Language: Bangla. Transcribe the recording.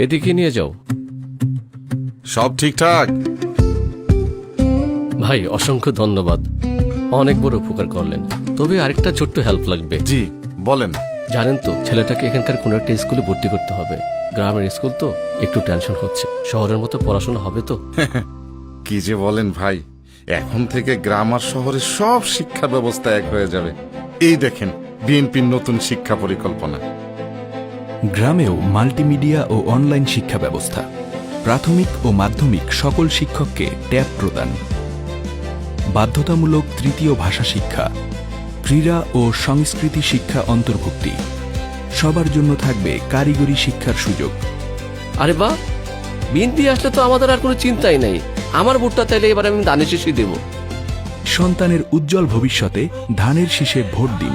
এদিকে নিয়ে যাও। সব ঠিকঠাক? ভাই অসংখ্য ধন্যবাদ, অনেক বড় উপকার করলেন। তবে আরেকটা ছোট্ট হেল্প লাগবে। জি বলেন। জানেন তো, ছেলেটাকে এখানকার কোনো একটা স্কুলে ভর্তি করতে হবে। গ্রামের স্কুল তো, একটু টেনশন হচ্ছে। শহরের মতো পড়াশোনা হবে তো? কি যে বলেন ভাই, এখন থেকে গ্রাম আর শহরের সব শিক্ষা ব্যবস্থা এক হয়ে যাবে। এই দেখেন বিএনপির নতুন শিক্ষা পরিকল্পনা। গ্রামেও মাল্টিমিডিয়া ও অনলাইন শিক্ষা ব্যবস্থা, প্রাথমিক ও মাধ্যমিক সকল শিক্ষককে ট্যাব প্রদান, বাধ্যতামূলক তৃতীয় ভাষা শিক্ষা, ক্রীড়া ও সংস্কৃতি শিক্ষা অন্তর্ভুক্তি, সবার জন্য থাকবে কারিগরি শিক্ষার সুযোগ। আরে বাহ, বিএনপি আসলে তো আমাদের আর কোনো চিন্তাই নাই। আমার ভোটটা তাইলে এবার আমি ধানের শীষই দেব। সন্তানের উজ্জ্বল ভবিষ্যতে ধানের শীষে ভোট দিন।